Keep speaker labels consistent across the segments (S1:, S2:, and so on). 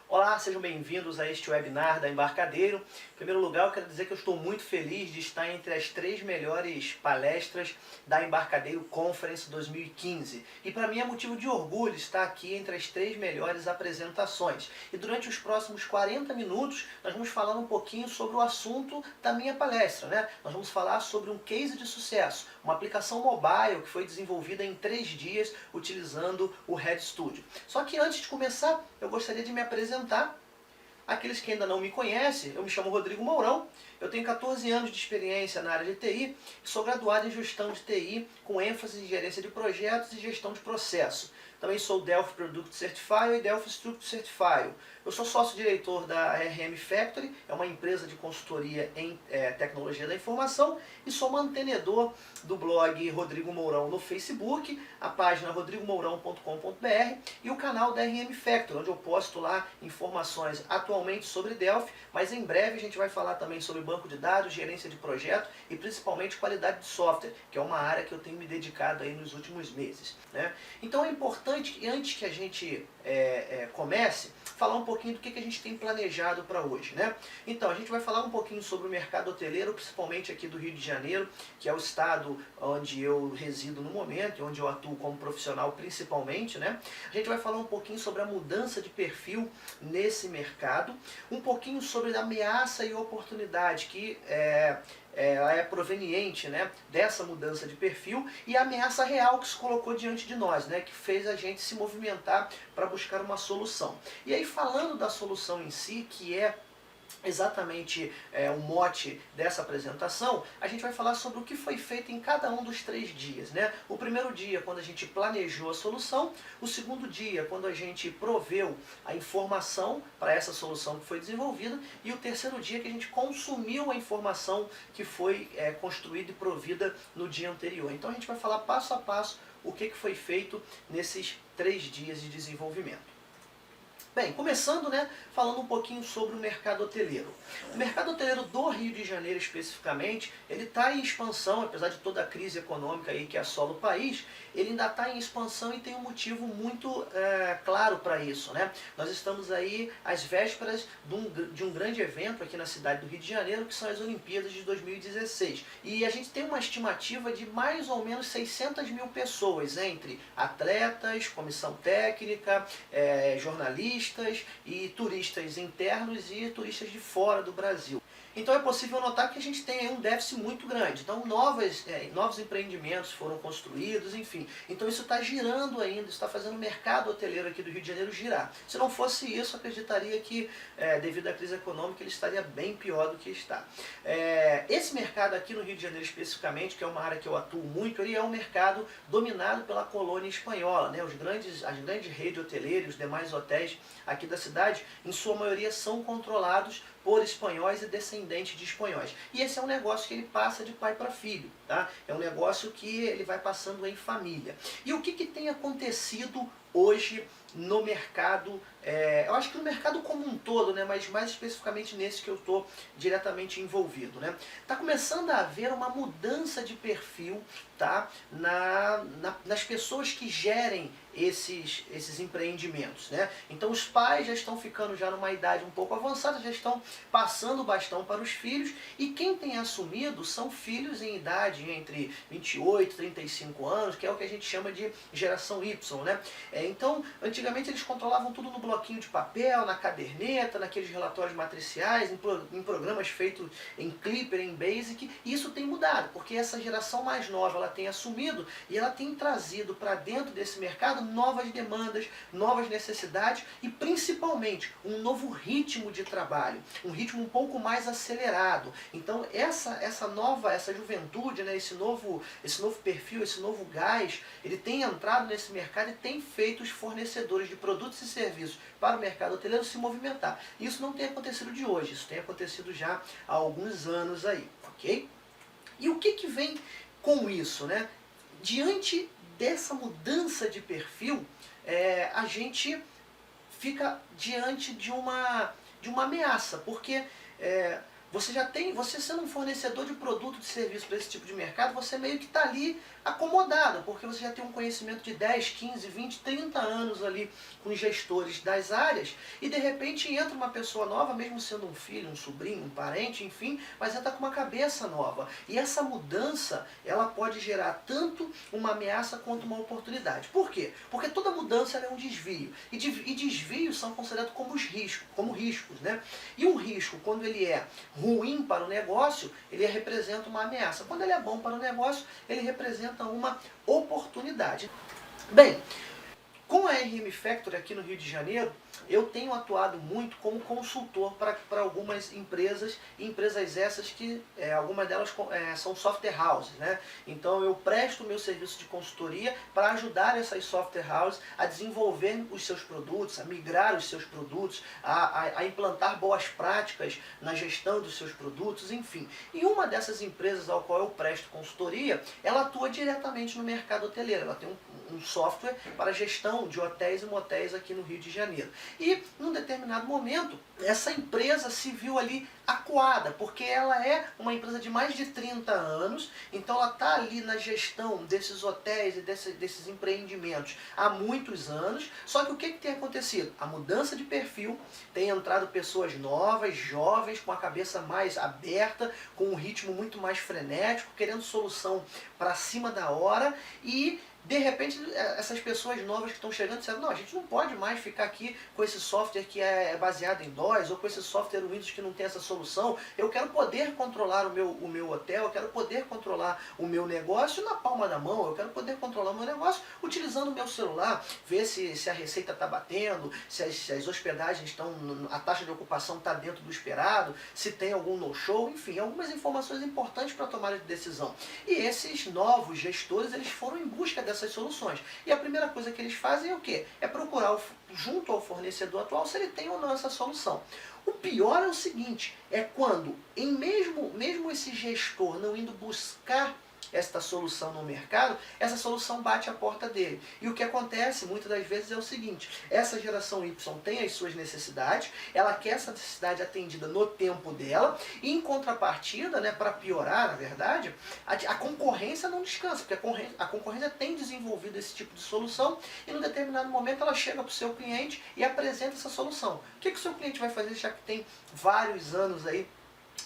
S1: Olá, sejam bem-vindos a este webinar da Embarcadero. Em primeiro lugar, eu quero dizer que eu estou muito feliz de estar entre as 3 melhores palestras da Embarcadero Conference 2015. E para mim é motivo de orgulho estar aqui entre as 3 melhores apresentações. E durante os próximos 40 minutos, nós vamos falar um pouquinho sobre o assunto da minha palestra, né? Nós vamos falar sobre um case de sucesso, uma aplicação mobile que foi desenvolvida em 3 dias utilizando o RedStudio. Só que antes de começar, eu gostaria de me apresentar. Aqueles que ainda não me conhecem, eu me chamo Rodrigo Mourão, eu tenho 14 anos de experiência na área de TI, sou graduado em gestão de TI, com ênfase em gerência de projetos e gestão de processo. Também sou Delphi Product Certified e Delphi Structure Certified. Eu sou sócio-diretor da RM Factory, é uma empresa de consultoria em tecnologia da informação, e sou mantenedor do blog Rodrigo Mourão no Facebook, a página rodrigomourão.com.br e o canal da RM Factory, onde eu posto lá informações atualmente sobre Delphi, mas em breve a gente vai falar também sobre banco de dados, gerência de projeto e principalmente qualidade de software, que é uma área que eu tenho me dedicado aí nos últimos meses, né? Então é importante que antes que a gente comece, falar um pouquinho do que a gente tem planejado para hoje, né? Então, a gente vai falar um pouquinho sobre o mercado hoteleiro, principalmente aqui do Rio de Janeiro, que é o estado onde eu resido no momento, onde eu atuo como profissional principalmente, né? A gente vai falar um pouquinho sobre a mudança de perfil nesse mercado, um pouquinho sobre a ameaça e oportunidade que ela é proveniente, né, dessa mudança de perfil e a ameaça real que se colocou diante de nós, né, que fez a gente se movimentar para buscar uma solução. E aí, falando da solução em si, que é exatamente o mote dessa apresentação, a gente vai falar sobre o que foi feito em cada um dos 3 dias, né? O primeiro dia, quando a gente planejou a solução; o segundo dia, quando a gente proveu a informação para essa solução que foi desenvolvida; e o terceiro dia, que a gente consumiu a informação que foi construída e provida no dia anterior. Então a gente vai falar passo a passo o que foi feito nesses 3 dias de desenvolvimento. Bem, começando, né, falando um pouquinho sobre o mercado hoteleiro. O mercado hoteleiro do Rio de Janeiro, especificamente, ele está em expansão, apesar de toda a crise econômica aí que assola o país, ele ainda está em expansão e tem um motivo muito claro para isso, né? Nós estamos aí às vésperas de um grande evento aqui na cidade do Rio de Janeiro, que são as Olimpíadas de 2016. E a gente tem uma estimativa de mais ou menos 600 mil pessoas, entre atletas, comissão técnica, jornalistas, e turistas internos e turistas de fora do Brasil. Então é possível notar que a gente tem um déficit muito grande. Então novos empreendimentos foram construídos, enfim. Então isso está girando ainda, está fazendo o mercado hoteleiro aqui do Rio de Janeiro girar. Se não fosse isso, eu acreditaria que, devido à crise econômica, ele estaria bem pior do que está. Esse mercado aqui no Rio de Janeiro especificamente, que é uma área que eu atuo muito, ele é um mercado dominado pela colônia espanhola, né? As grandes redes hoteleiras, os demais hotéis aqui da cidade, em sua maioria são controlados por espanhóis e descendentes de espanhóis. E esse é um negócio que ele passa de pai para filho, tá? É um negócio que ele vai passando em família. E o que tem acontecido hoje no mercado, eu acho que no mercado como um todo, né, mas mais especificamente nesse que eu estou diretamente envolvido, né? Está começando a haver uma mudança de perfil, tá, nas pessoas que gerem esses empreendimentos, né? Então os pais já estão ficando já numa idade um pouco avançada, já estão passando o bastão para os filhos, e quem tem assumido são filhos em idade entre 28 e 35 anos, que é o que a gente chama de geração Y, né? Então, antigamente eles controlavam tudo no bloquinho de papel, na caderneta, naqueles relatórios matriciais, em programas feitos em Clipper, em Basic, e isso tem mudado, porque essa geração mais nova, ela tem assumido e ela tem trazido para dentro desse mercado novas demandas, novas necessidades e principalmente um novo ritmo de trabalho, um ritmo um pouco mais acelerado. Então essa juventude, né, esse novo perfil, esse novo gás, ele tem entrado nesse mercado e tem feito os fornecedores de produtos e serviços para o mercado hoteleiro se movimentar. Isso não tem acontecido de hoje, isso tem acontecido já há alguns anos aí, ok? E o que vem com isso, né? Diante dessa mudança de perfil, a gente fica diante de uma ameaça, porque você já tem, você sendo um fornecedor de produto, de serviço para esse tipo de mercado, você meio que está ali acomodado, porque você já tem um conhecimento de 10, 15, 20, 30 anos ali com gestores das áreas, e de repente entra uma pessoa nova, mesmo sendo um filho, um sobrinho, um parente, enfim, mas ela está com uma cabeça nova. E essa mudança, ela pode gerar tanto uma ameaça quanto uma oportunidade. Por quê? Porque toda mudança é um desvio. E desvios são considerados como riscos, né? E um risco, quando ele é ruim para o negócio, ele representa uma ameaça. Quando ele é bom para o negócio, ele representa uma oportunidade. Bem, com a RM Factory aqui no Rio de Janeiro, eu tenho atuado muito como consultor para algumas empresas, e empresas essas que algumas delas são software houses, né? Então eu presto o meu serviço de consultoria para ajudar essas software houses a desenvolver os seus produtos, a migrar os seus produtos, a implantar boas práticas na gestão dos seus produtos, enfim. E uma dessas empresas ao qual eu presto consultoria, ela atua diretamente no mercado hoteleiro, ela tem um software para gestão de hotéis e motéis aqui no Rio de Janeiro. E, num determinado momento, essa empresa se viu ali acuada, porque ela é uma empresa de mais de 30 anos, então ela está ali na gestão desses hotéis e desses empreendimentos há muitos anos, só que o que tem acontecido? A mudança de perfil, tem entrado pessoas novas, jovens, com a cabeça mais aberta, com um ritmo muito mais frenético, querendo solução para cima da hora, e de repente essas pessoas novas que estão chegando disseram, não, a gente não pode mais ficar aqui com esse software que é baseado em DOS, ou com esse software Windows que não tem essa solução. Eu quero poder controlar o meu hotel, eu quero poder controlar o meu negócio na palma da mão, eu quero poder controlar o meu negócio utilizando o meu celular, ver se a receita está batendo, se as hospedagens estão, a taxa de ocupação está dentro do esperado, se tem algum no-show, enfim, algumas informações importantes para tomar de decisão. E esses novos gestores, eles foram em busca dessas soluções. E a primeira coisa que eles fazem é o quê? É procurar junto ao fornecedor atual se ele tem ou não essa solução. O pior é o seguinte, é quando, mesmo esse gestor não indo buscar esta solução no mercado, essa solução bate a porta dele. E o que acontece muitas das vezes é o seguinte, essa geração Y tem as suas necessidades, ela quer essa necessidade atendida no tempo dela, e em contrapartida, né, para piorar, na verdade, a concorrência não descansa, porque a concorrência tem desenvolvido esse tipo de solução, e num determinado momento ela chega para o seu cliente e apresenta essa solução. O que o seu cliente vai fazer, já que tem vários anos aí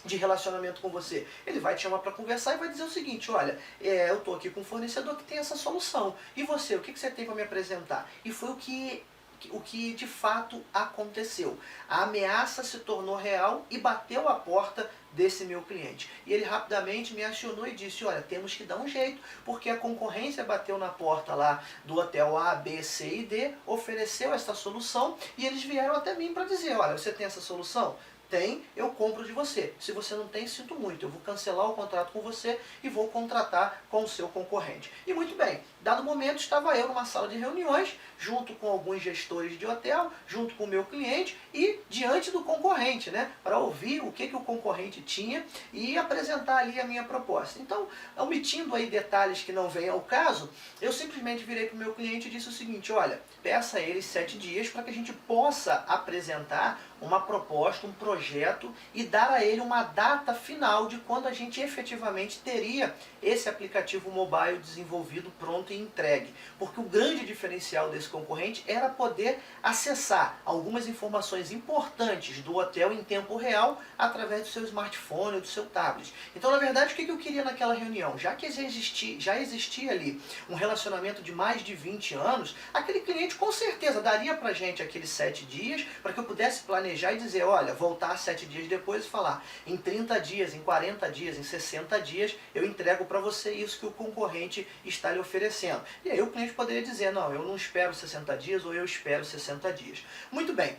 S1: de relacionamento com você? Ele vai te chamar para conversar e vai dizer o seguinte, olha, eu estou aqui com um fornecedor que tem essa solução. E você, o que você tem para me apresentar? E foi o que de fato aconteceu. A ameaça se tornou real e bateu a porta desse meu cliente. E ele rapidamente me acionou e disse, olha, temos que dar um jeito, porque a concorrência bateu na porta lá do hotel A, B, C e D, ofereceu essa solução e eles vieram até mim para dizer, olha, você tem essa solução? Tem, eu compro de você. Se você não tem, sinto muito. Eu vou cancelar o contrato com você e vou contratar com o seu concorrente. E muito bem, dado momento estava eu numa sala de reuniões, junto com alguns gestores de hotel, junto com o meu cliente e diante do concorrente, né? Para ouvir o que o concorrente tinha e apresentar ali a minha proposta. Então, omitindo aí detalhes que não vêm ao caso, eu simplesmente virei para o meu cliente e disse o seguinte, olha, peça a ele 7 dias para que a gente possa apresentar uma proposta, um projeto e dar a ele uma data final de quando a gente efetivamente teria esse aplicativo mobile desenvolvido, pronto e entregue. Porque o grande diferencial desse concorrente era poder acessar algumas informações importantes do hotel em tempo real através do seu smartphone ou do seu tablet. Então, na verdade, o que eu queria naquela reunião? Já que já existia ali um relacionamento de mais de 20 anos, aquele cliente com certeza daria pra gente aqueles 7 dias para que eu pudesse planejar e dizer, olha, voltar 7 dias depois e falar, em 30 dias, em 40 dias, em 60 dias, eu entrego para você isso que o concorrente está lhe oferecendo. E aí o cliente poderia dizer, não, eu não espero 60 dias ou eu espero 60 dias. Muito bem.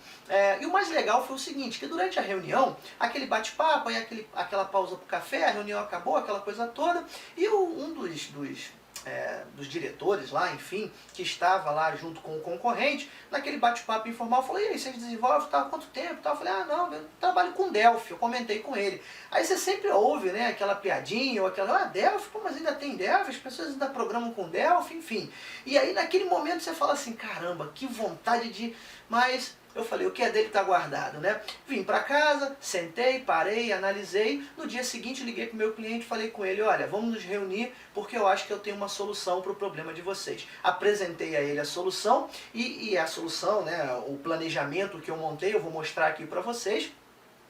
S1: E o mais legal foi o seguinte, que durante a reunião, aquele bate-papo, aí aquela pausa para o café, a reunião acabou, aquela coisa toda, e um dos diretores lá, enfim, que estava lá junto com o concorrente, naquele bate-papo informal, falou, e aí, vocês desenvolvem, há quanto tempo? Eu falei, não, eu trabalho com Delphi, eu comentei com ele. Aí você sempre ouve, né, aquela piadinha, ou aquela, Delphi, pô, mas ainda tem Delphi, as pessoas ainda programam com Delphi, enfim. E aí naquele momento você fala assim, caramba, que vontade de... Mas Eu falei, o que é dele está guardado, né? Vim para casa, sentei, parei, analisei. No dia seguinte liguei para o meu cliente e falei com ele, olha, vamos nos reunir porque eu acho que eu tenho uma solução para o problema de vocês. Apresentei a ele a solução e a solução, né, o planejamento que eu montei, eu vou mostrar aqui para vocês.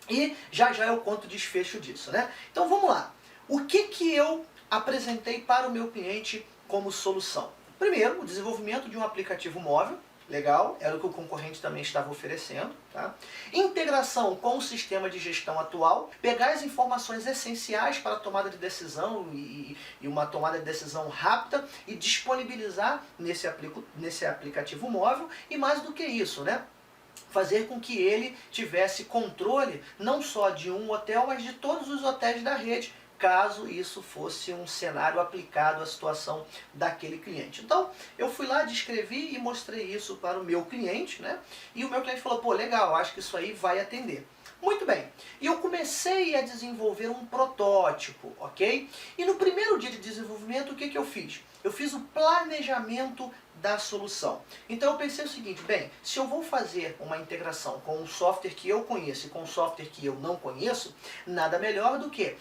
S1: E já já eu conto o desfecho disso, né? Então vamos lá. O que eu apresentei para o meu cliente como solução? Primeiro, o desenvolvimento de um aplicativo móvel. Legal, era o que o concorrente também estava oferecendo. Tá? Integração com o sistema de gestão atual, pegar as informações essenciais para a tomada de decisão e uma tomada de decisão rápida e disponibilizar nesse aplicativo móvel, e mais do que isso, né? Fazer com que ele tivesse controle não só de um hotel, mas de todos os hotéis da rede, caso isso fosse um cenário aplicado à situação daquele cliente. Então, eu fui lá, descrevi e mostrei isso para o meu cliente, né? E o meu cliente falou, pô, legal, acho que isso aí vai atender. Muito bem, e eu comecei a desenvolver um protótipo, ok? E no primeiro dia de desenvolvimento, o que eu fiz? Eu fiz o planejamento da solução. Então eu pensei o seguinte, bem, se eu vou fazer uma integração com um software que eu conheço e com um software que eu não conheço, nada melhor do que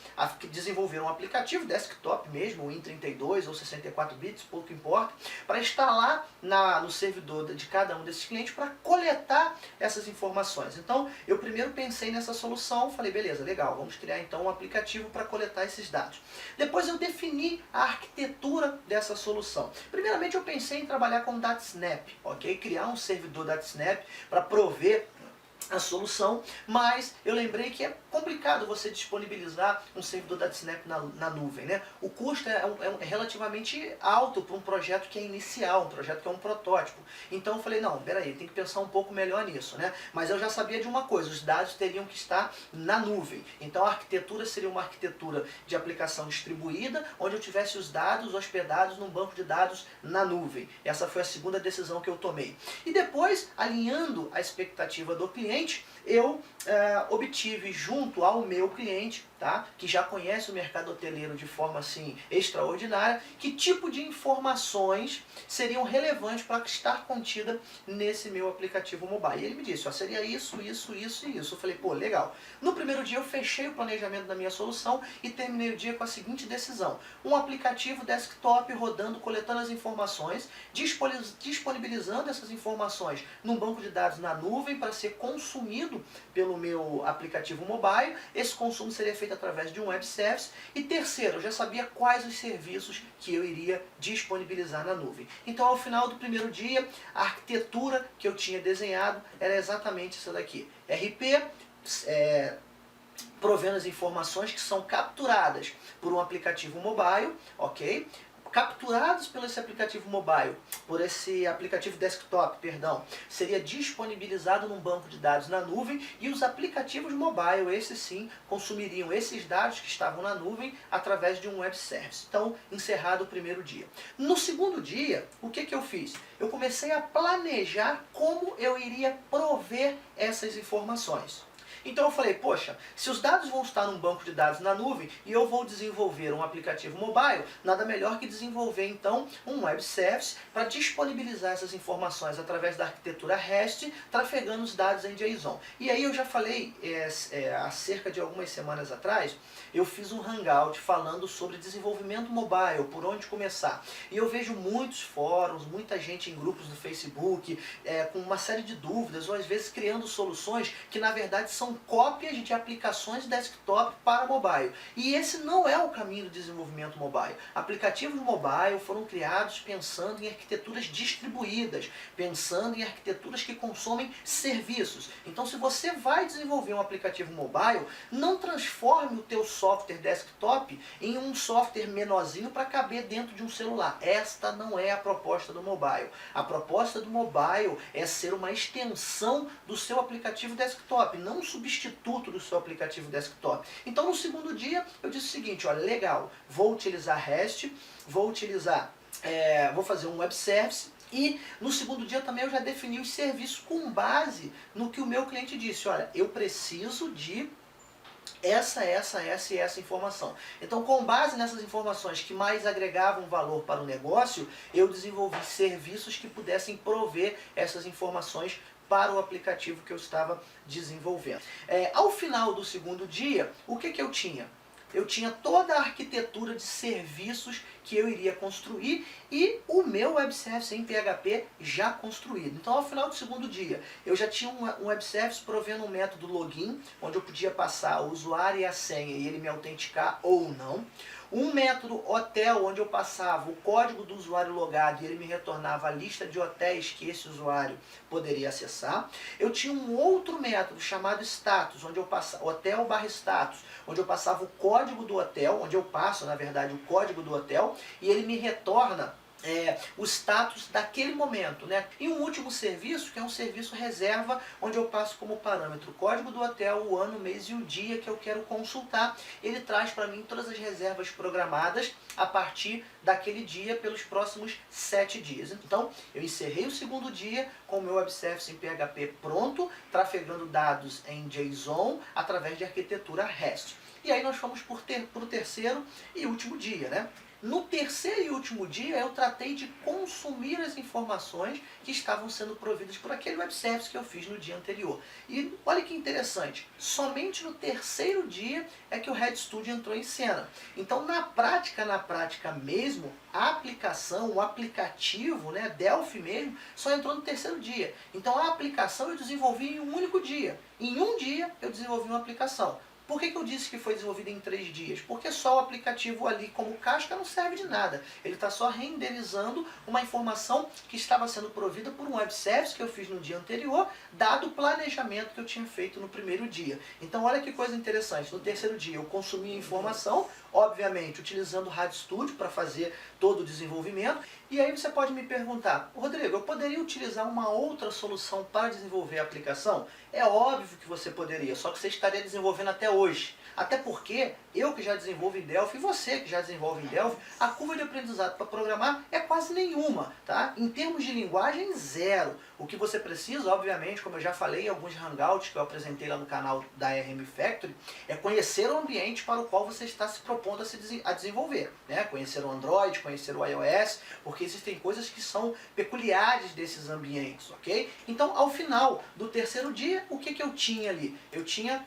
S1: desenvolver um aplicativo, desktop mesmo, ou em 32 ou 64 bits, pouco importa, para instalar no servidor de cada um desses clientes para coletar essas informações. Então eu primeiro pensei nessa solução, falei, beleza, legal, vamos criar então um aplicativo para coletar esses dados. Depois eu defini a arquitetura dessa solução. Primeiramente eu pensei em trabalhar com DataSnap, ok? Criar um servidor DataSnap para prover a solução, mas eu lembrei que é complicado você disponibilizar um servidor DataSnap na nuvem, né? O custo é relativamente alto para um projeto que é inicial, um projeto que é um protótipo. Então eu falei, não, peraí, tem que pensar um pouco melhor nisso, né? Mas eu já sabia de uma coisa, os dados teriam que estar na nuvem. Então a arquitetura seria uma arquitetura de aplicação distribuída, onde eu tivesse os dados hospedados num banco de dados na nuvem. Essa foi a segunda decisão que eu tomei. E depois, alinhando a expectativa do cliente, eu obtive junto ao meu cliente, tá, que já conhece o mercado hoteleiro de forma assim extraordinária, que tipo de informações seriam relevantes para estar contida nesse meu aplicativo mobile. E ele me disse, ó, seria isso, isso, isso e isso. Eu falei, pô, legal. No primeiro dia eu fechei o planejamento da minha solução e terminei o dia com a seguinte decisão. Um aplicativo desktop rodando, coletando as informações, disponibilizando essas informações num banco de dados na nuvem para ser consumido pelo meu aplicativo mobile. Esse consumo seria feito através de um web service. E terceiro, eu já sabia quais os serviços que eu iria disponibilizar na nuvem. Então, ao final do primeiro dia, a arquitetura que eu tinha desenhado era exatamente essa daqui. RP, provendo as informações que são capturadas por um aplicativo mobile, ok? Capturados pelo esse aplicativo mobile, por esse aplicativo desktop, perdão, seria disponibilizado num banco de dados na nuvem, e os aplicativos mobile, esses sim, consumiriam esses dados que estavam na nuvem através de um web service. Então, encerrado o primeiro dia. No segundo dia, o que eu fiz? Eu comecei a planejar como eu iria prover essas informações. Então eu falei, poxa, se os dados vão estar num banco de dados na nuvem e eu vou desenvolver um aplicativo mobile, nada melhor que desenvolver então um web service para disponibilizar essas informações através da arquitetura REST, trafegando os dados em JSON. E aí eu já falei, há cerca de algumas semanas atrás, eu fiz um hangout falando sobre desenvolvimento mobile, por onde começar. E eu vejo muitos fóruns, muita gente em grupos do Facebook, com uma série de dúvidas, ou às vezes criando soluções que na verdade são cópias de aplicações desktop para mobile. E esse não é o caminho do desenvolvimento mobile. Aplicativos mobile foram criados pensando em arquiteturas distribuídas, pensando em arquiteturas que consomem serviços. Então, se você vai desenvolver um aplicativo mobile, não transforme o teu software desktop em um software menorzinho para caber dentro de um celular. Esta não é a proposta do mobile. A proposta do mobile é ser uma extensão do seu aplicativo desktop, não um substituto do seu aplicativo desktop. Então, no segundo dia, eu disse o seguinte, olha, legal, vou utilizar REST, vou fazer um web service, e no segundo dia também eu já defini os serviços com base no que o meu cliente disse. Olha, eu preciso de essa e essa informação. Então, com base nessas informações que mais agregavam valor para o negócio, eu desenvolvi serviços que pudessem prover essas informações para o aplicativo que eu estava desenvolvendo. Ao final do segundo dia, o que eu tinha? Eu tinha toda a arquitetura de serviços que eu iria construir e o meu web service em PHP já construído. Então, ao final do segundo dia, eu já tinha um web service provendo um método login, onde eu podia passar o usuário e a senha e ele me autenticar ou não. Um método hotel, onde eu passava o código do usuário logado e ele me retornava a lista de hotéis que esse usuário poderia acessar. Eu tinha um outro método chamado status, onde eu passava hotel/status, onde eu passava o código do hotel, onde eu passo, na verdade, o código do hotel, e ele me retorna o status daquele momento, né? E um último serviço, que é um serviço reserva, onde eu passo como parâmetro o código do hotel, o ano, o mês e o dia que eu quero consultar. Ele traz para mim todas as reservas programadas a partir daquele dia pelos próximos 7 dias. Então, eu encerrei o segundo dia com o meu web service em PHP pronto, trafegando dados em JSON através de arquitetura REST. E aí nós fomos para o terceiro e último dia, né? No terceiro e último dia, eu tratei de consumir as informações que estavam sendo providas por aquele web service que eu fiz no dia anterior. E olha que interessante, somente no terceiro dia é que o RedStudio entrou em cena. Então, na prática mesmo, a aplicação, o aplicativo, né, Delphi mesmo, só entrou no terceiro dia. Então, a aplicação eu desenvolvi em um único dia. Em um dia, eu desenvolvi uma aplicação. Por que eu disse que foi desenvolvido em 3 dias? Porque só o aplicativo ali como casca não serve de nada. Ele está só renderizando uma informação que estava sendo provida por um web service que eu fiz no dia anterior, dado o planejamento que eu tinha feito no primeiro dia. Então olha que coisa interessante. No terceiro dia eu consumi a informação, obviamente utilizando o RedStudio para fazer todo o desenvolvimento. E aí você pode me perguntar, Rodrigo, eu poderia utilizar uma outra solução para desenvolver a aplicação? É óbvio que você poderia, só que você estaria desenvolvendo até hoje. Até porque eu que já desenvolvo em Delphi e você que já desenvolve em Delphi, a curva de aprendizado para programar é quase nenhuma, tá? Em termos de linguagem, zero. O que você precisa, obviamente, como eu já falei em alguns hangouts que eu apresentei lá no canal da RM Factory, é conhecer o ambiente para o qual você está se propondo a desenvolver, né? Conhecer o Android, conhecer o iOS, porque existem coisas que são peculiares desses ambientes, ok? Então, ao final do terceiro dia, o que eu tinha ali? Eu tinha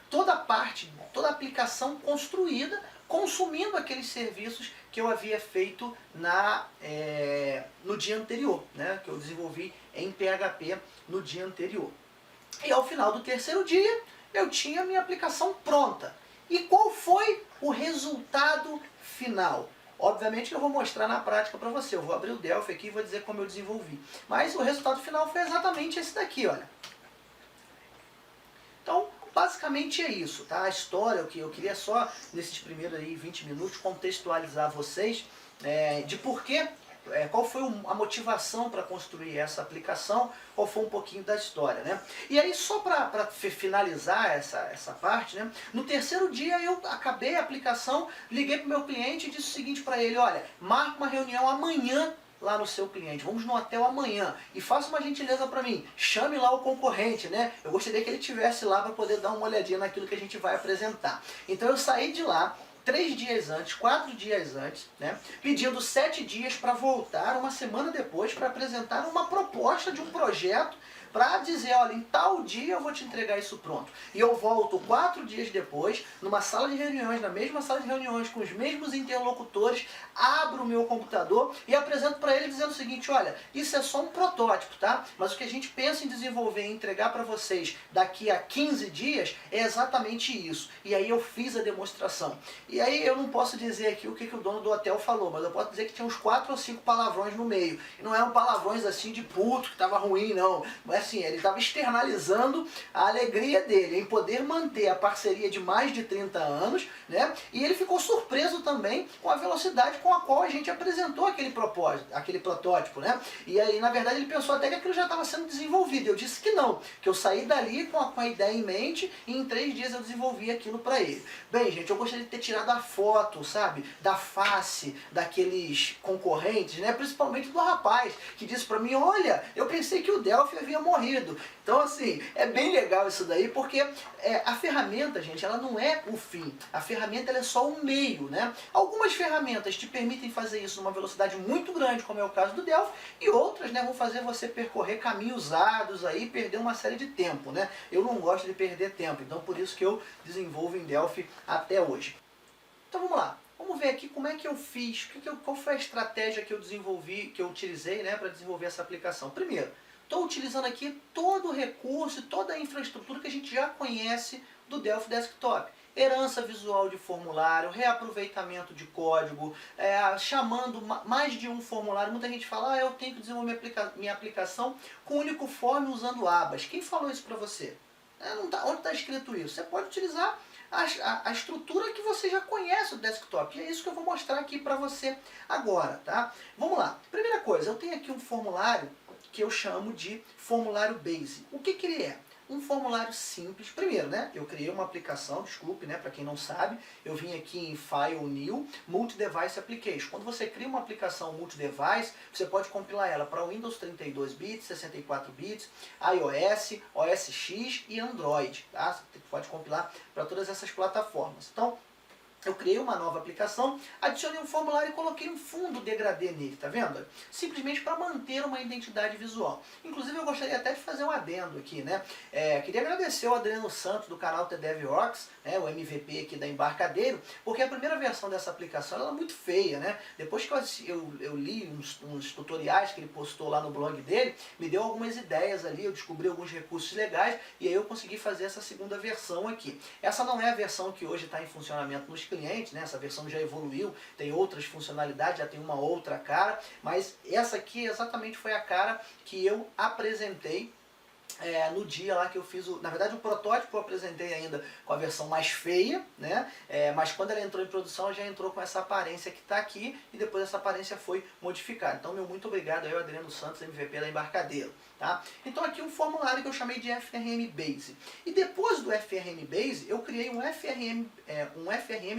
S1: toda a aplicação construída, consumindo aqueles serviços que eu havia feito no dia anterior, né? Que eu desenvolvi em PHP no dia anterior. E ao final do terceiro dia, eu tinha a minha aplicação pronta. E qual foi o resultado final? Obviamente que eu vou mostrar na prática para você. Eu vou abrir o Delphi aqui e vou dizer como eu desenvolvi. Mas o resultado final foi exatamente esse daqui, olha. Então, basicamente é isso, tá? A história, o que eu queria só, nesses primeiros aí 20 minutos, contextualizar vocês de porquê, qual foi a motivação para construir essa aplicação, qual foi um pouquinho da história, né? E aí, só para finalizar essa parte, né? No terceiro dia eu acabei a aplicação, liguei para o meu cliente e disse o seguinte para ele, olha, marca uma reunião amanhã lá no seu cliente, vamos no hotel amanhã e faça uma gentileza para mim, chame lá o concorrente, né? Eu gostaria que ele estivesse lá para poder dar uma olhadinha naquilo que a gente vai apresentar. Então eu saí de lá 3 dias antes, 4 dias antes, né? Pedindo 7 dias para voltar uma semana depois para apresentar uma proposta de um projeto para dizer, olha, em tal dia eu vou te entregar isso pronto. E eu volto 4 dias depois, numa sala de reuniões, na mesma sala de reuniões, com os mesmos interlocutores, abro o meu computador e apresento para ele dizendo o seguinte, olha, isso é só um protótipo, tá? Mas o que a gente pensa em desenvolver e entregar para vocês daqui a 15 dias é exatamente isso. E aí eu fiz a demonstração. E aí eu não posso dizer aqui o que o dono do hotel falou, mas eu posso dizer que tinha uns 4 ou 5 palavrões no meio. E não eram palavrões assim de puto, que estava ruim, não. Mas assim, ele estava externalizando a alegria dele em poder manter a parceria de mais de 30 anos, né? E ele ficou surpreso também com a velocidade com a qual a gente apresentou aquele protótipo, né? E aí, na verdade, ele pensou até que aquilo já estava sendo desenvolvido. Eu disse que não, que eu saí dali com a ideia em mente e em 3 dias eu desenvolvi aquilo para ele. Bem, gente, eu gostaria de ter tirado a foto, sabe? Da face daqueles concorrentes, né? Principalmente do rapaz, que disse para mim, olha, eu pensei que o Delphi havia morrido morrido. Então, assim, é bem legal isso daí, porque a ferramenta, gente, ela não é o fim. A ferramenta ela é só o meio, né? Algumas ferramentas te permitem fazer isso numa velocidade muito grande, como é o caso do Delphi, e outras, né, vão fazer você percorrer caminhos árduos aí, perder uma série de tempo, né? Eu não gosto de perder tempo, então por isso que eu desenvolvo em Delphi até hoje. Então vamos lá. Vamos ver aqui como é que eu fiz, qual foi a estratégia que eu desenvolvi, que eu utilizei, né, para desenvolver essa aplicação. Primeiro, estou utilizando aqui todo o recurso, toda a infraestrutura que a gente já conhece do Delphi Desktop. Herança visual de formulário, reaproveitamento de código, chamando mais de um formulário. Muita gente fala, eu tenho que desenvolver minha aplicação com único form usando abas. Quem falou isso para você? Onde está escrito isso? Você pode utilizar a estrutura que você já conhece do desktop. E é isso que eu vou mostrar aqui para você agora, tá? Vamos lá. Primeira coisa, eu tenho aqui um formulário que eu chamo de formulário base. O que ele é? Um formulário simples. Primeiro, né, eu criei uma aplicação, desculpe, né, para quem não sabe, eu vim aqui em File, New, Multi-Device Application. Quando você cria uma aplicação multi-device, você pode compilar ela para Windows 32 bits, 64 bits, iOS, OS X e Android. Tá? Você pode compilar para todas essas plataformas. Então, eu criei uma nova aplicação, adicionei um formulário e coloquei um fundo degradê nele, tá vendo? Simplesmente para manter uma identidade visual. Inclusive eu gostaria até de fazer um adendo aqui, né? Queria agradecer ao Adriano Santos do canal TDevOrks, né, o MVP aqui da Embarcadero, porque a primeira versão dessa aplicação ela é muito feia, né? Depois que eu li uns tutoriais que ele postou lá no blog dele, me deu algumas ideias ali, eu descobri alguns recursos legais e aí eu consegui fazer essa segunda versão aqui. Essa não é a versão que hoje está em funcionamento nos clientes, né? Essa versão já evoluiu, tem outras funcionalidades, já tem uma outra cara, mas essa aqui exatamente foi a cara que eu apresentei no dia lá que eu fiz, na verdade o protótipo eu apresentei ainda com a versão mais feia, né? Mas quando ela entrou em produção ela já entrou com essa aparência que está aqui e depois essa aparência foi modificada. Então meu muito obrigado aí ao Adriano Santos, MVP da Embarcadero. Tá? Então aqui um formulário que eu chamei de FRM Base. E depois do FRM Base eu criei um FRM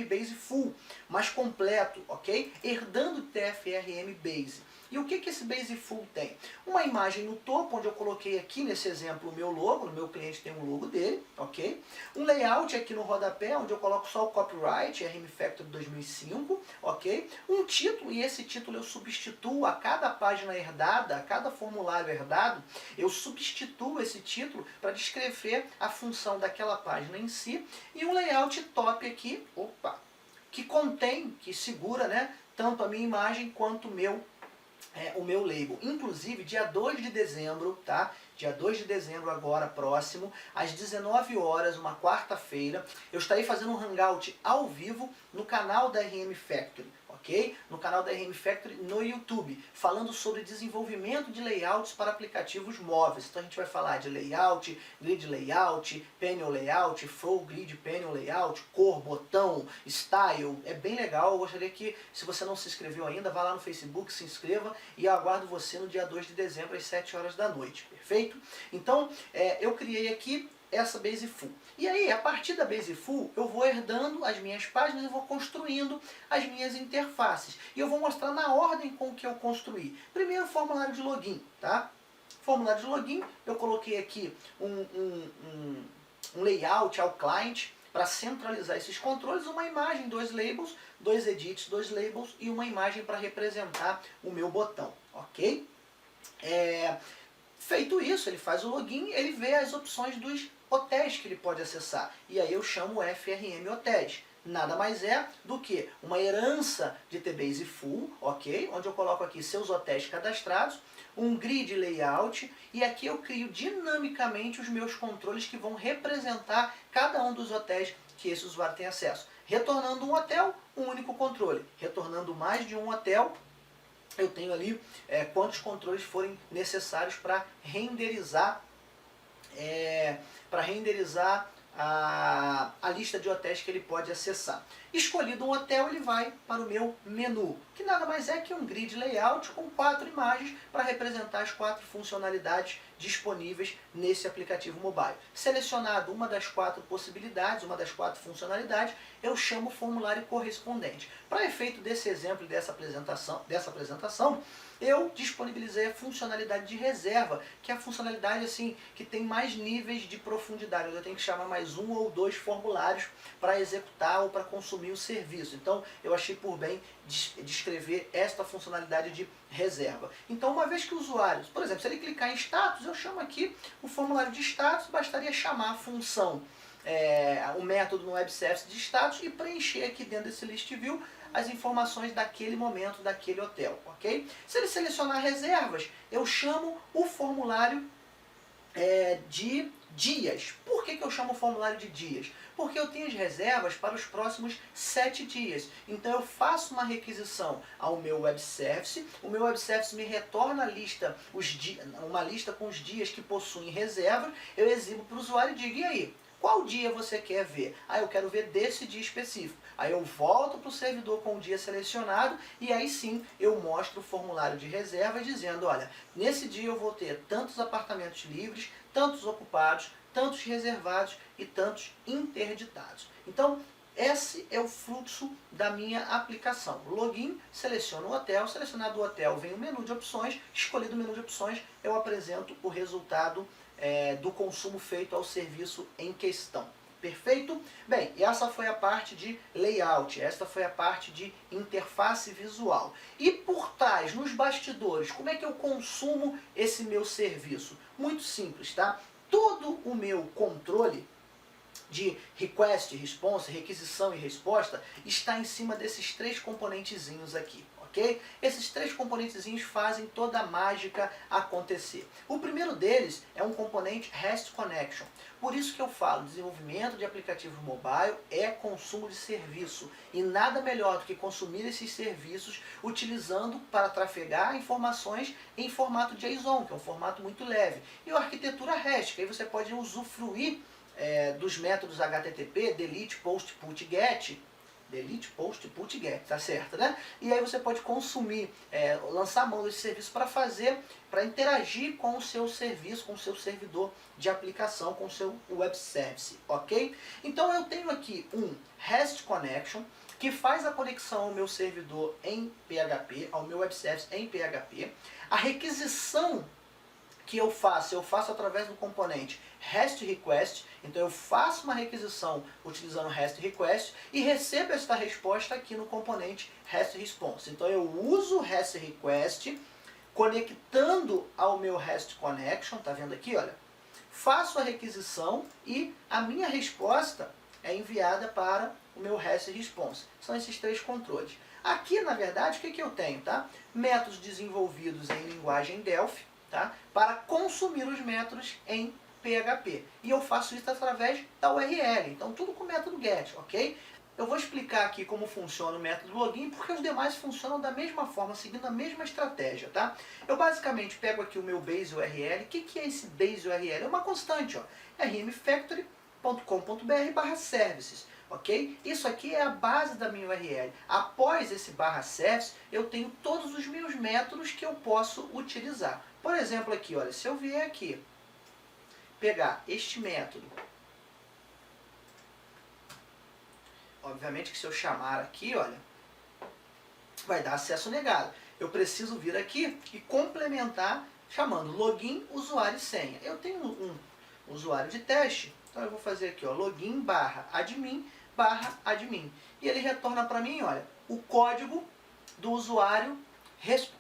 S1: Base Full, mais completo, ok? Herdando do FRM Base. E o que esse Base Full tem? Uma imagem no topo, onde eu coloquei aqui nesse exemplo o meu logo, no meu cliente tem um logo dele, ok? Um layout aqui no rodapé, onde eu coloco só o copyright, RM Factory 2005, ok? Um título, e esse título eu substituo a cada página herdada, a cada formulário herdado, eu substituo esse título para descrever a função daquela página em si, e um layout top aqui, que contém, que segura, né, tanto a minha imagem quanto o meu label. Inclusive, dia 2 de dezembro, tá? Dia 2 de dezembro agora, próximo, às 19 horas, uma quarta-feira, eu estarei fazendo um hangout ao vivo no canal da RM Factory, ok? No canal da RM Factory no YouTube, falando sobre desenvolvimento de layouts para aplicativos móveis. Então a gente vai falar de layout, grid layout, panel layout, flow grid panel layout, cor, botão, style. É bem legal. Eu gostaria que, se você não se inscreveu ainda, vá lá no Facebook, se inscreva e eu aguardo você no dia 2 de dezembro às 7 horas da noite. Perfeito? Então, eu criei aqui essa Base Full. E aí, a partir da Base Full, eu vou herdando as minhas páginas e vou construindo as minhas interfaces. E eu vou mostrar na ordem com que eu construí. Primeiro, formulário de login, tá? Formulário de login, eu coloquei aqui um layout ao client para centralizar esses controles, uma imagem, 2 labels, 2 edits, 2 labels e uma imagem para representar o meu botão, ok? Feito isso, ele faz o login, ele vê as opções dos hotéis que ele pode acessar. E aí eu chamo o FRM Hotéis. Nada mais é do que uma herança de TBase Full, ok? Onde eu coloco aqui seus hotéis cadastrados, um grid layout, e aqui eu crio dinamicamente os meus controles que vão representar cada um dos hotéis que esse usuário tem acesso. Retornando um hotel, um único controle. Retornando mais de um hotel, eu tenho ali quantos controles forem necessários para renderizar, a lista de hotéis que ele pode acessar. Escolhido um hotel, ele vai para o meu menu, que nada mais é que um grid layout com 4 imagens para representar as 4 funcionalidades disponíveis nesse aplicativo mobile. Selecionado uma das 4 possibilidades, uma das 4 funcionalidades, eu chamo o formulário correspondente. Para efeito desse exemplo e dessa apresentação, eu disponibilizei a funcionalidade de reserva, que é a funcionalidade assim que tem mais níveis de profundidade. Eu tenho que chamar mais 1 ou 2 formulários para executar ou para consumir o serviço. Então eu achei por bem descrever esta funcionalidade de reserva. Então, uma vez que o usuário, por exemplo, se ele clicar em status, eu chamo aqui o formulário de status, bastaria chamar a função, o método no web service de status e preencher aqui dentro desse list view as informações daquele momento, daquele hotel, ok? Se ele selecionar reservas, eu chamo o formulário de dias. Por que eu chamo o formulário de dias? Porque eu tenho as reservas para os próximos 7 dias. Então eu faço uma requisição ao meu web service, o meu web service me retorna a lista, uma lista com os dias que possuem reservas, eu exibo para o usuário e digo, e aí? Qual dia você quer ver? Eu quero ver desse dia específico. Aí eu volto para o servidor com o dia selecionado e aí sim eu mostro o formulário de reserva dizendo, olha, nesse dia eu vou ter tantos apartamentos livres, tantos ocupados, tantos reservados e tantos interditados. Então, esse é o fluxo da minha aplicação. Login, seleciono o hotel, selecionado o hotel vem o menu de opções, escolhido o menu de opções, eu apresento o resultado do consumo feito ao serviço em questão. Perfeito? Bem, essa foi a parte de layout, esta foi a parte de interface visual. E por trás, nos bastidores, como é que eu consumo esse meu serviço? Muito simples, tá? Todo o meu controle de request, response, requisição e resposta está em cima desses 3 componentezinhos aqui, ok? Esses 3 componentezinhos fazem toda a mágica acontecer. O primeiro deles é um componente REST Connection. Por isso que eu falo, desenvolvimento de aplicativo mobile é consumo de serviço. E nada melhor do que consumir esses serviços utilizando para trafegar informações em formato JSON, que é um formato muito leve. E a arquitetura REST, que aí você pode usufruir dos métodos HTTP, delete, post, put, get, delete, post, put, get, tá certo, né? E aí você pode consumir, lançar a mão desse serviço para interagir com o seu serviço, com o seu servidor de aplicação, com o seu web service, ok? Então eu tenho aqui um REST Connection, que faz a conexão ao meu servidor em PHP, ao meu web service em PHP. A requisição que eu faço através do componente REST Request, então eu faço uma requisição utilizando REST Request e recebo esta resposta aqui no componente REST Response. Então eu uso o REST Request conectando ao meu REST Connection, tá vendo aqui, olha? Faço a requisição e a minha resposta é enviada para o meu REST Response. São esses 3 controles. Aqui, na verdade, o que eu tenho, tá? Métodos desenvolvidos em linguagem Delphi, tá? Para consumir os métodos em PHP. E eu faço isso através da URL. Então, tudo com o método GET, ok? Eu vou explicar aqui como funciona o método login, porque os demais funcionam da mesma forma, seguindo a mesma estratégia, tá? Eu basicamente pego aqui o meu base URL. O que é esse base URL? É uma constante, ó. rmfactory.com.br/services, ok? Isso aqui é a base da minha URL. Após esse /service, eu tenho todos os meus métodos que eu posso utilizar. Por exemplo, aqui, olha, se eu vier aqui, pegar este método, obviamente que se eu chamar aqui, olha, vai dar acesso negado. Eu preciso vir aqui e complementar chamando login, usuário e senha. Eu tenho um usuário de teste, então eu vou fazer aqui, ó, login /admin. E ele retorna para mim, olha, o código do usuário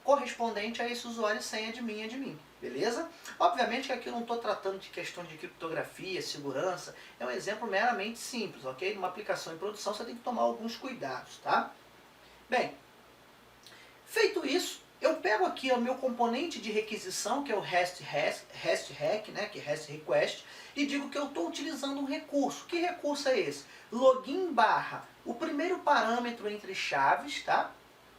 S1: correspondente a esse usuário e senha admin, beleza? Obviamente que aqui eu não estou tratando de questões de criptografia, segurança, é um exemplo meramente simples, ok? Numa aplicação em produção você tem que tomar alguns cuidados, tá? Bem, feito isso, eu pego aqui o meu componente de requisição, que é o REST né, que é REST Request, e digo que eu estou utilizando um recurso. Que recurso é esse? Login o primeiro parâmetro entre chaves, tá?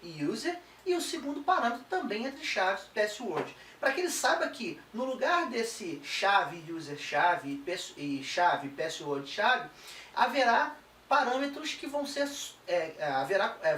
S1: E user, e o segundo parâmetro também entre chaves, password. Para que ele saiba que no lugar desse chave, user chave e chave, password chave, haverá parâmetros que vão ser,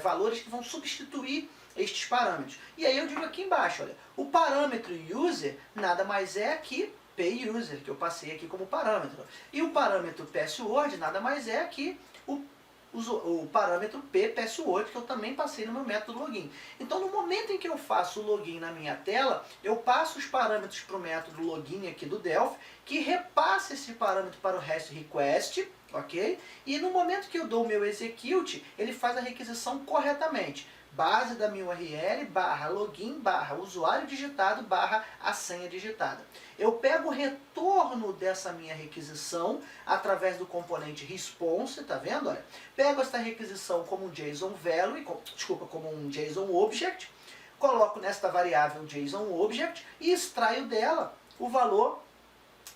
S1: valores que vão substituir estes parâmetros. E aí eu digo aqui embaixo, olha, o parâmetro user nada mais é que PUser, que eu passei aqui como parâmetro. E o parâmetro password nada mais é que o parâmetro password, que eu também passei no meu método login. Então, no momento em que eu faço o login na minha tela, eu passo os parâmetros para o método login aqui do Delphi, que repassa esse parâmetro para o REST request, ok? E no momento que eu dou o meu execute, ele faz a requisição corretamente. Base da minha URL, barra login, barra usuário digitado, barra a senha digitada. Eu pego o retorno dessa minha requisição através do componente response, tá vendo? Olha, pego essa requisição como um JSON value, como um JSON object, coloco nesta variável JSON object e extraio dela o valor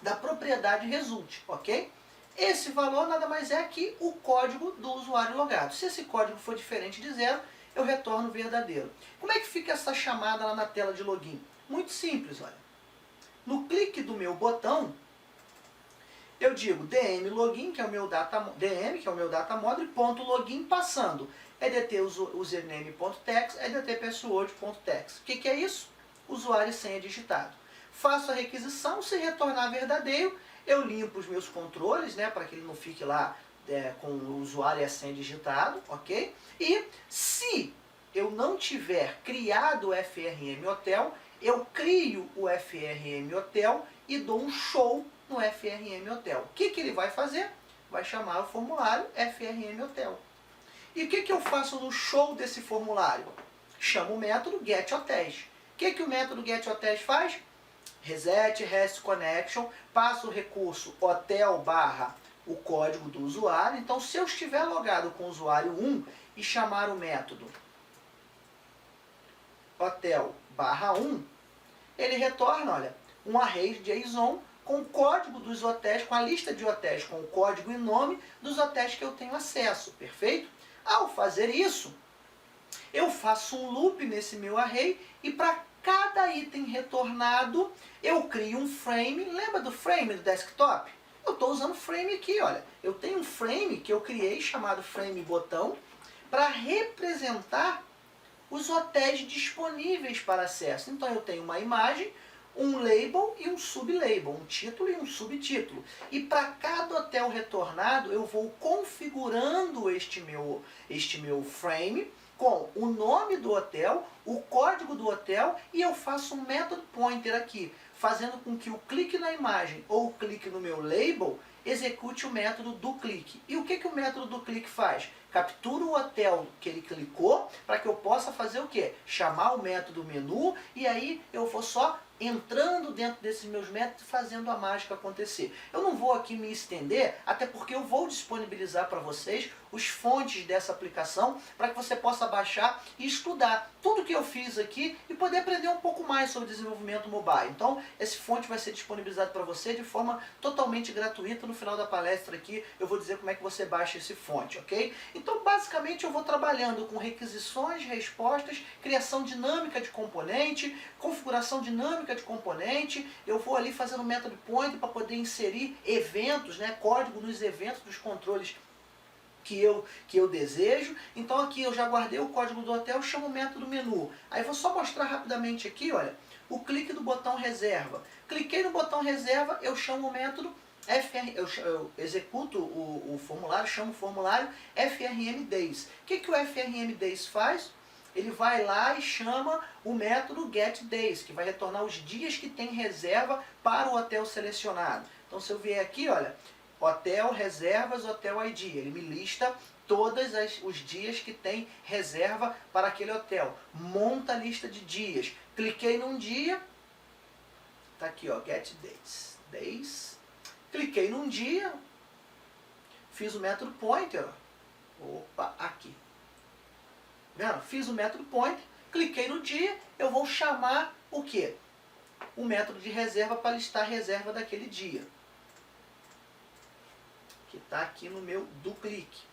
S1: da propriedade result, ok? Esse valor nada mais é que o código do usuário logado. Se esse código for diferente de 0, eu retorno verdadeiro. Como é que fica essa chamada lá na tela de login? Muito simples, olha. No clique do meu botão, eu digo dm login, que é o meu data model, ponto login passando edt username.text, edt password.text. O que é isso? Usuário e senha digitado. Faço a requisição, se retornar verdadeiro, eu limpo os meus controles, né, para que ele não fique lá com o usuário e a senha digitado, ok? E se eu não tiver criado o FRM Hotel, eu crio o FRM Hotel e dou um show no FRM Hotel. O que ele vai fazer? Vai chamar o formulário FRM Hotel. E o que eu faço no show desse formulário? Chamo o método getHotels. O que o método getHotels faz? Reset REST connection, passa o recurso hotel barra o código do usuário. Então, se eu estiver logado com o usuário 1 e chamar o método hotel barra 1, ele retorna, olha, um array de JSON com o código dos hotéis, com a lista de hotéis, com o código e nome dos hotéis que eu tenho acesso, perfeito? Ao fazer isso, eu faço um loop nesse meu array e para cada item retornado, eu crio um frame. Lembra do frame do desktop? Eu estou usando frame aqui, olha. Eu tenho um frame que eu criei chamado frame botão para representar os hotéis disponíveis para acesso. Então eu tenho uma imagem, um label e um sublabel, um título e um subtítulo. E para cada hotel retornado, eu vou configurando este meu frame com o nome do hotel, o código do hotel, e eu faço um método pointer aqui, fazendo com que o clique na imagem ou o clique no meu label execute o método do clique. E o que o método do clique faz? Captura o hotel que ele clicou para que eu possa fazer o quê? Chamar o método menu e aí eu vou só entrando dentro desses meus métodos e fazendo a mágica acontecer. Eu não vou aqui me estender, até porque eu vou disponibilizar para vocês os fontes dessa aplicação para que você possa baixar e estudar tudo que eu fiz aqui e poder aprender um pouco mais sobre desenvolvimento mobile. Então, esse fonte vai ser disponibilizado para você de forma totalmente gratuita. No final da palestra aqui, eu vou dizer como é que você baixa esse fonte, ok? Então, basicamente, eu vou trabalhando com requisições, respostas, criação dinâmica de componente, configuração dinâmica de componente. Eu vou ali fazendo método pointer para poder inserir eventos, né, código nos eventos dos controles que eu desejo. Então aqui eu já guardei o código do hotel, chamo o método menu. Aí vou só mostrar rapidamente aqui, olha, o clique do botão reserva. Cliquei no botão reserva, eu chamo o método eu executo o formulário, chamo o formulário FRM Days. O que o FRM Days faz? Ele vai lá e chama o método getDays, que vai retornar os dias que tem reserva para o hotel selecionado. Então se eu vier aqui, olha, hotel, reservas, hotel ID. Ele me lista todos os dias que tem reserva para aquele hotel. Monta a lista de dias. Cliquei num dia. Está aqui, ó, get days. Cliquei num dia. Fiz o método pointer. Opa, aqui. Vendo? Fiz o método pointer. Cliquei no dia. Eu vou chamar o quê? O método de reserva para listar a reserva daquele dia, que está aqui no meu do clique,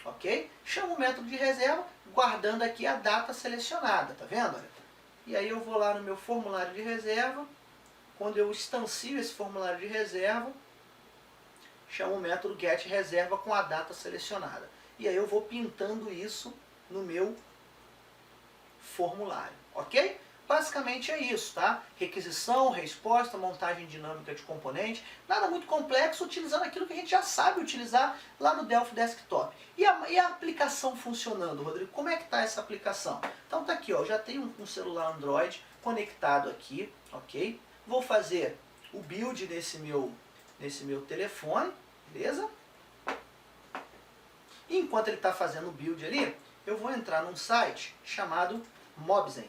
S1: ok? Chamo o método de reserva, guardando aqui a data selecionada, tá vendo? E aí eu vou lá no meu formulário de reserva, quando eu instancio esse formulário de reserva, chamo o método getReserva com a data selecionada. E aí eu vou pintando isso no meu formulário, ok? Basicamente é isso, tá? Requisição, resposta, montagem dinâmica de componente, nada muito complexo, utilizando aquilo que a gente já sabe utilizar lá no Delphi Desktop. E a aplicação funcionando, Rodrigo? Como é que está essa aplicação? Então tá aqui, ó, eu já tenho um celular Android conectado aqui, ok? Vou fazer o build nesse meu telefone, beleza? E enquanto ele está fazendo o build ali, eu vou entrar num site chamado Mobzen.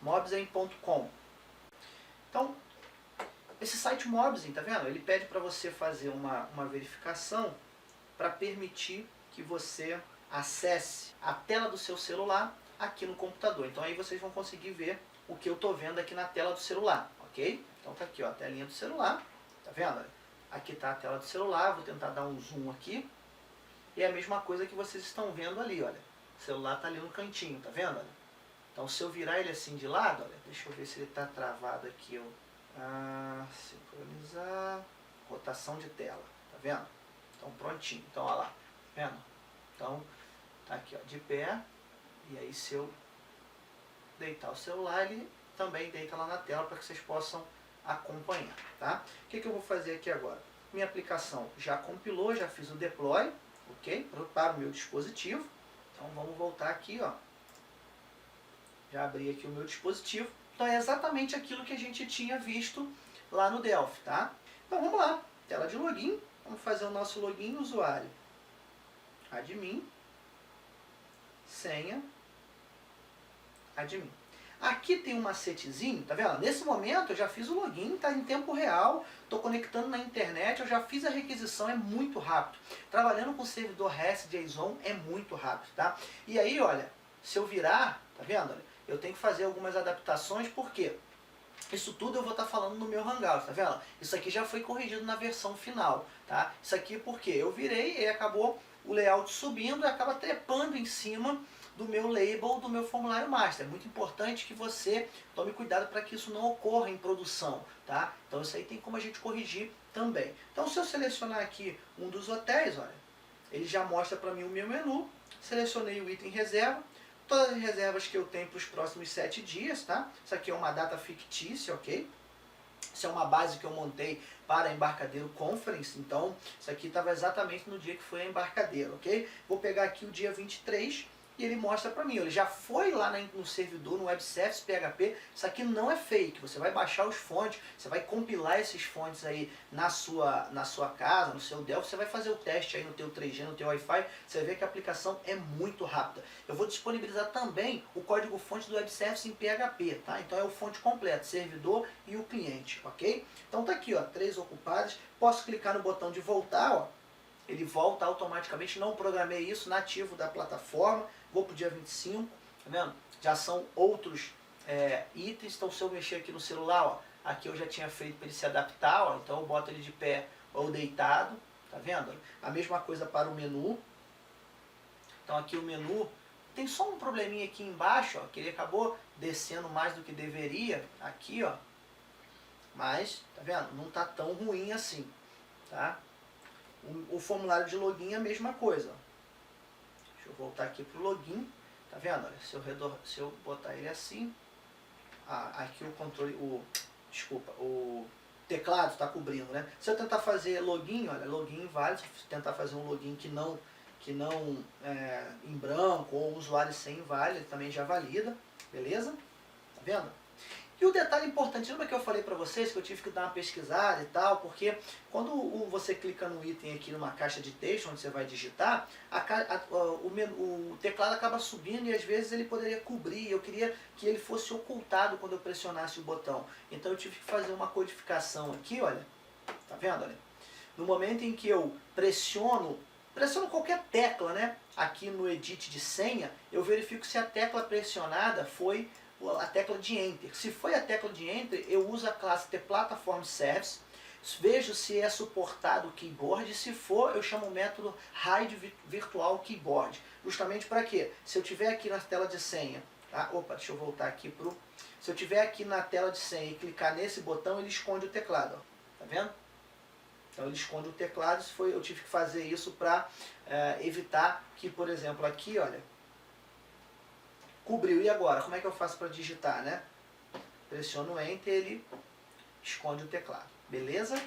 S1: Mobzen.com. Então, esse site Mobzen, tá vendo? Ele pede para você fazer uma verificação para permitir que você acesse a tela do seu celular aqui no computador. Então aí vocês vão conseguir ver o que eu estou vendo aqui na tela do celular, ok? Então tá aqui, ó, a telinha do celular, tá vendo? Aqui está a tela do celular, vou tentar dar um zoom aqui. E é a mesma coisa que vocês estão vendo ali, olha. O celular está ali no cantinho, tá vendo? Olha. Então se eu virar ele assim de lado, olha, deixa eu ver se ele está travado aqui. Sincronizar, rotação de tela, tá vendo? Então prontinho, então olha lá, tá vendo? Então tá aqui, ó, de pé, e aí se eu deitar o celular, ele também deita lá na tela para que vocês possam acompanhar, tá? O que eu vou fazer aqui agora? Minha aplicação já compilou, já fiz o deploy, ok? Para o meu dispositivo. Então vamos voltar aqui, ó. Já abri aqui o meu dispositivo. Então é exatamente aquilo que a gente tinha visto lá no Delphi, tá? Então vamos lá, tela de login. Vamos fazer o nosso login usuário. Admin, senha, admin. Aqui tem um macetezinho, tá vendo? Nesse momento eu já fiz o login, tá em tempo real, estou conectando na internet, eu já fiz a requisição, é muito rápido. Trabalhando com servidor REST JSON é muito rápido, tá? E aí, olha, se eu virar, tá vendo? Olha, eu tenho que fazer algumas adaptações, por quê? Isso tudo eu vou estar falando no meu Hangout, tá vendo? Isso aqui já foi corrigido na versão final, tá? Isso aqui porque eu virei e acabou o layout subindo e acaba trepando em cima do meu label, do meu formulário master. É muito importante que você tome cuidado para que isso não ocorra em produção, tá? Então isso aí tem como a gente corrigir também. Então se eu selecionar aqui um dos hotéis, olha, ele já mostra para mim o meu menu, selecionei o item reserva, todas as reservas que eu tenho para os próximos 7 dias, tá? Isso aqui é uma data fictícia, ok? Isso é uma base que eu montei para Embarcadero Conference, então isso aqui estava exatamente no dia que foi a Embarcadero, ok? Vou pegar aqui o dia 23 e ele mostra para mim, ele já foi lá no servidor, no Web Service PHP, isso aqui não é fake, você vai baixar os fontes, você vai compilar esses fontes aí na sua casa, no seu Delphi, você vai fazer o teste aí no teu 3G, no teu Wi-Fi, você vai ver que a aplicação é muito rápida. Eu vou disponibilizar também o código fonte do Web Service em PHP, tá? Então é o fonte completo, servidor e o cliente, ok? Então tá aqui, ó, 3 ocupadas, posso clicar no botão de voltar, ó, ele volta automaticamente, não programei isso, nativo da plataforma, vou para o dia 25, tá vendo? Já são outros itens, então se eu mexer aqui no celular, ó, aqui eu já tinha feito para ele se adaptar, ó, então eu boto ele de pé ou deitado, tá vendo? A mesma coisa para o menu, então aqui o menu, tem só um probleminha aqui embaixo, ó, que ele acabou descendo mais do que deveria, aqui, ó, mas, tá vendo? Não tá tão ruim assim, tá? O formulário de login é a mesma coisa. Deixa eu voltar aqui para o login. Tá vendo? Olha, se eu botar ele assim, aqui o controle, o teclado está cobrindo, né? Se eu tentar fazer login, olha, login inválido. Se tentar fazer um login que não em branco ou usuário sem inválido, ele também já valida, beleza? Tá vendo? E o detalhe importante, lembra que eu falei para vocês que eu tive que dar uma pesquisada e tal, porque quando você clica no item aqui numa caixa de texto, onde você vai digitar, o teclado acaba subindo e às vezes ele poderia cobrir, eu queria que ele fosse ocultado quando eu pressionasse o botão. Então eu tive que fazer uma codificação aqui, olha, tá vendo? Olha? No momento em que eu pressiono qualquer tecla, né, aqui no edit de senha, eu verifico se a tecla pressionada foi a tecla de Enter. Se foi a tecla de Enter, eu uso a classe ThePlatformService, vejo se é suportado o keyboard, e se for, eu chamo o método hideVirtualKeyboard. Justamente para quê? Se eu tiver aqui na tela de senha, tá? Opa, deixa eu voltar aqui pro... Se eu tiver aqui na tela de senha e clicar nesse botão, ele esconde o teclado, ó. Tá vendo? Então ele esconde o teclado, eu tive que fazer isso para evitar que, por exemplo, aqui, olha, cobriu. E agora, como é que eu faço para digitar, né? Pressiono Enter, ele esconde o teclado. Beleza?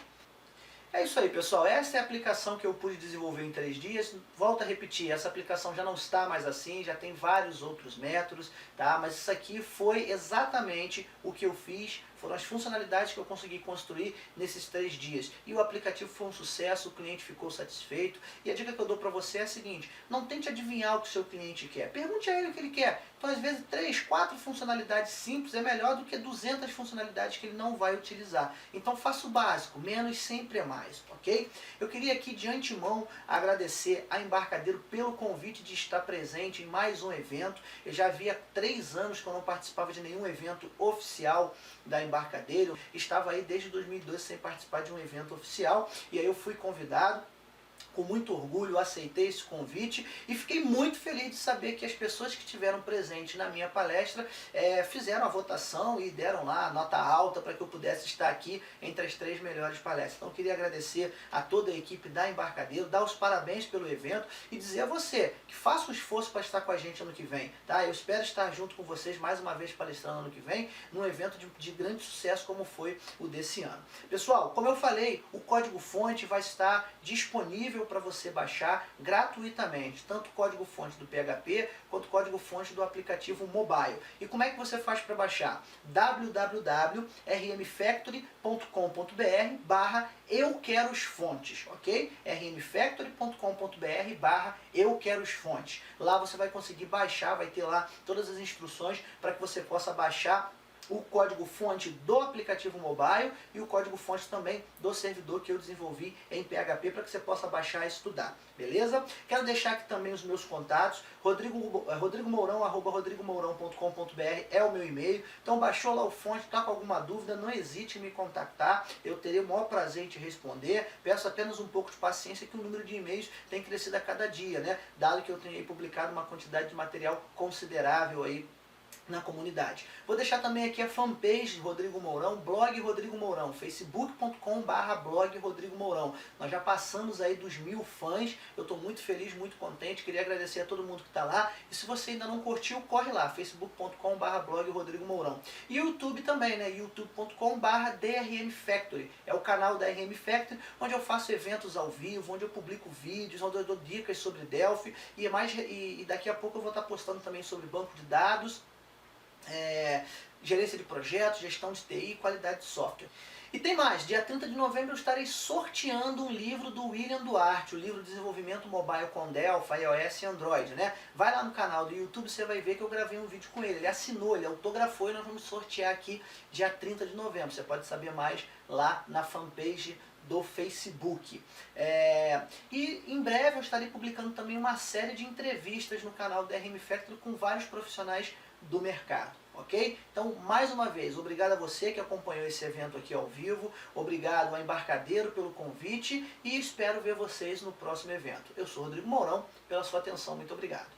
S1: É isso aí, pessoal. Essa é a aplicação que eu pude desenvolver em 3 dias. Volto a repetir, essa aplicação já não está mais assim, já tem vários outros métodos, tá? Mas isso aqui foi exatamente o que eu fiz, foram as funcionalidades que eu consegui construir nesses 3 dias. E o aplicativo foi um sucesso, o cliente ficou satisfeito. E a dica que eu dou para você é a seguinte: não tente adivinhar o que o seu cliente quer. Pergunte a ele o que ele quer. Então, às vezes, 3, 4 funcionalidades simples é melhor do que 200 funcionalidades que ele não vai utilizar. Então, faça o básico. Menos sempre é mais, ok? Eu queria aqui, de antemão, agradecer a Embarcadero pelo convite de estar presente em mais um evento. Eu já havia 3 anos que eu não participava de nenhum evento oficial da Embarcadero. Estava aí desde 2012 sem participar de um evento oficial. E aí eu fui convidado. Com muito orgulho aceitei esse convite e fiquei muito feliz de saber que as pessoas que estiveram presentes na minha palestra fizeram a votação e deram lá a nota alta para que eu pudesse estar aqui entre as 3 melhores palestras. Então eu queria agradecer a toda a equipe da Embarcadero, dar os parabéns pelo evento e dizer a você que faça um esforço para estar com a gente ano que vem. Tá? Eu espero estar junto com vocês mais uma vez palestrando ano que vem, num evento de grande sucesso como foi o desse ano. Pessoal, como eu falei, o código-fonte vai estar disponível para você baixar gratuitamente, tanto o código-fonte do PHP quanto o código-fonte do aplicativo mobile. E como é que você faz para baixar? www.rmfactory.com.br/euquerosfontes, ok? rmfactory.com.br/euquerosfontes. Lá você vai conseguir baixar, vai ter lá todas as instruções para que você possa baixar o código-fonte do aplicativo mobile e o código-fonte também do servidor que eu desenvolvi em PHP para que você possa baixar e estudar, beleza? Quero deixar aqui também os meus contatos, rodrigomourão@rodrigomourão.com.br é o meu e-mail, então baixou lá o fonte, está com alguma dúvida, não hesite em me contactar, eu terei o maior prazer em te responder, peço apenas um pouco de paciência que o número de e-mails tem crescido a cada dia, né? Dado que eu tenho aí publicado uma quantidade de material considerável aí na comunidade. Vou deixar também aqui a fanpage Rodrigo Mourão, blog Rodrigo Mourão, facebook.com/blog Rodrigo Mourão. Nós já passamos aí dos 1000 fãs, eu estou muito feliz, muito contente, queria agradecer a todo mundo que está lá. E se você ainda não curtiu, corre lá, facebook.com/blog Rodrigo Mourão. E o YouTube também, né? youtube.com/DRM Factory. É o canal da RM Factory, onde eu faço eventos ao vivo, onde eu publico vídeos, onde eu dou dicas sobre Delphi e daqui a pouco eu vou estar postando também sobre banco de dados, gerência de projetos, gestão de TI e qualidade de software. E tem mais, dia 30 de novembro eu estarei sorteando um livro do William Duarte, o livro Desenvolvimento Mobile com Delphi, iOS e Android, né? Vai lá no canal do YouTube, você vai ver que eu gravei um vídeo com ele, ele assinou, ele autografou e nós vamos sortear aqui dia 30 de novembro. Você pode saber mais lá na fanpage do Facebook. E em breve eu estarei publicando também uma série de entrevistas no canal da RM Factory com vários profissionais do mercado, ok? Então, mais uma vez, obrigado a você que acompanhou esse evento aqui ao vivo, obrigado a Embarcadero pelo convite e espero ver vocês no próximo evento. Eu sou Rodrigo Mourão, pela sua atenção, muito obrigado.